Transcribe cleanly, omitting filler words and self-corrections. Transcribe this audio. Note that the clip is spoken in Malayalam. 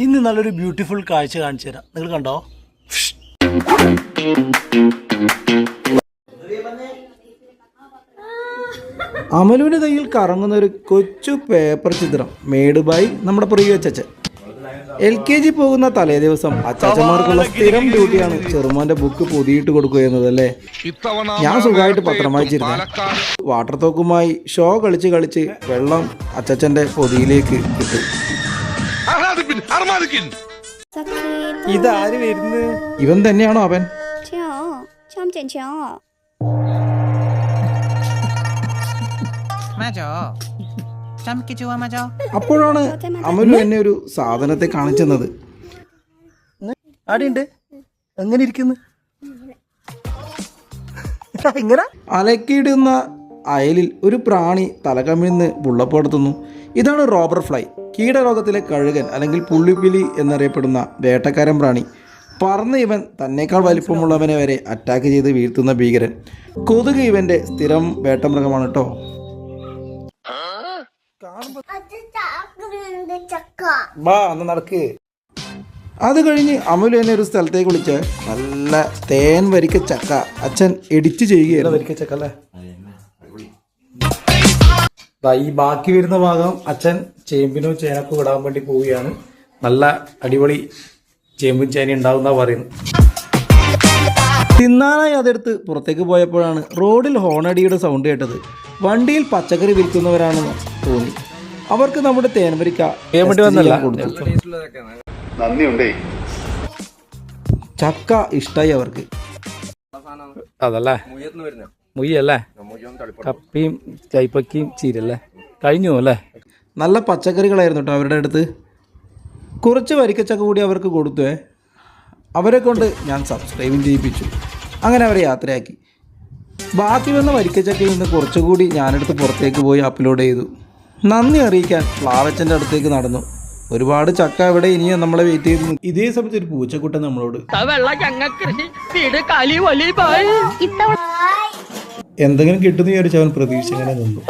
ഇന്ന് നല്ലൊരു ബ്യൂട്ടിഫുൾ കാഴ്ച കാണിച്ചു തരാം. നിങ്ങൾ കണ്ടോ? അമലുവിന്റെ കയ്യിൽ കറങ്ങുന്ന ഒരു കൊച്ചു പേപ്പർ ചിത്രം മെയ്ഡ് ബൈ നമ്മുടെ പ്രിയ അച്ചാച്ചൻ. LKG പോകുന്ന തലേ ദിവസം അച്ചാച്ചന്മാർക്കുള്ള സ്ഥിരം ഡ്യൂട്ടിയാണ് ചെറുമോന്റെ ബുക്ക് പൊതിയിട്ട് കൊടുക്കുക എന്നത് അല്ലേ. ഞാൻ സുഖമായിട്ട് പത്രം വായിച്ചിരുന്നു. വാട്ടർ തോക്കുമായി ഷോ കളിച്ച് കളിച്ച് വെള്ളം അച്ചാച്ചന്റെ പൊതിയിലേക്ക് കിട്ടും. ഇതാര് വരുന്നത്? ഇവൻ തന്നെയാണോ അവൻ? അപ്പോഴാണ് അമലു എന്നെ ഒരു സാധനത്തെ കാണിച്ചെന്നത്. ആടെയുണ്ട്, എങ്ങനെ ഇരിക്കുന്നു? അലക്കിയിടുന്ന അയലിൽ ഒരു പ്രാണി തലകമിഴ്ന്ന് ബുള്ളപ്പെടുത്തുന്നു. ഇതാണ് റോബർ ഫ്ലൈ, കീടരോഗത്തിലെ കഴുകൻ അല്ലെങ്കിൽ പുള്ളിപ്പിലി എന്നറിയപ്പെടുന്ന വേട്ടക്കാരൻ പ്രാണി. പറന്ന് ഇവൻ തന്നേക്കാൾ വലിപ്പമുള്ളവനെ വരെ അറ്റാക്ക് ചെയ്ത് വീഴ്ത്തുന്ന ഭീകരൻ. കൊതുക് ഇവന്റെ സ്ഥിരം വേട്ടമൃഗമാണ് കേട്ടോ. അത് കഴിഞ്ഞ് അമലു എന്നെ ഒരു സ്ഥലത്തേക്ക് വിളിച്ച് നല്ല തേൻ വരിക്ക ചക്ക അച്ഛൻ എഡിറ്റ് ചെയ്യുകയായിരുന്നു. വരിക്ക ചക്ക അല്ലേ? ഈ ബാക്കി വരുന്ന ഭാഗം അച്ഛൻ ചേമ്പിനോ ചേനക്കോ ഇടാൻ വേണ്ടി പോവുകയാണ്. നല്ല അടിപൊളി ചേമ്പും ചേന ഉണ്ടാവുന്ന പറയുന്നു. തിന്നാനായി അതെടുത്ത് പുറത്തേക്ക് പോയപ്പോഴാണ് റോഡിൽ ഹോണടിയുടെ സൗണ്ട് കേട്ടത്. വണ്ടിയിൽ പച്ചക്കറി വിൽക്കുന്നവരാണെന്ന് തോന്നി. അവർക്ക് നമ്മുടെ തേൻവരിക്ക കൊടുത്തു. ചക്ക ഇഷ്ടായി അവർക്ക്. അതല്ലേ മുയ്യല്ലേ? കപ്പയും കൈപ്പക്കയും ചീരല്ലേ? കഴിഞ്ഞു അല്ലേ? നല്ല പച്ചക്കറികളായിരുന്നു കേട്ടോ അവരുടെ അടുത്ത്. കുറച്ച് വരിക്കച്ചക്ക കൂടി അവർക്ക് കൊടുത്തുവേ. അവരെ കൊണ്ട് ഞാൻ സബ്സ്ക്രൈബും ചെയ്യിപ്പിച്ചു. അങ്ങനെ അവരെ യാത്രയാക്കി. ബാക്കി വന്ന വരിക്കച്ചക്കയിൽ നിന്ന് കുറച്ചുകൂടി ഞാനെടുത്ത് പുറത്തേക്ക് പോയി അപ്ലോഡ് ചെയ്തു. നന്ദി അറിയിക്കാൻ ഫ്ലാവച്ചൻ്റെ അടുത്തേക്ക് നടന്നു. ഒരുപാട് ചക്ക ഇവിടെ ഇനിയും നമ്മളെ വെയിറ്റ് ചെയ്ത്. ഇതേ സമയത്ത് ഒരു പൂച്ചക്കുട്ടൻ നമ്മളോട് എന്തെങ്കിലും കിട്ടുന്ന വിചാരിച്ച് അവൻ പ്രതീക്ഷ ഇങ്ങനെ നിന്നു.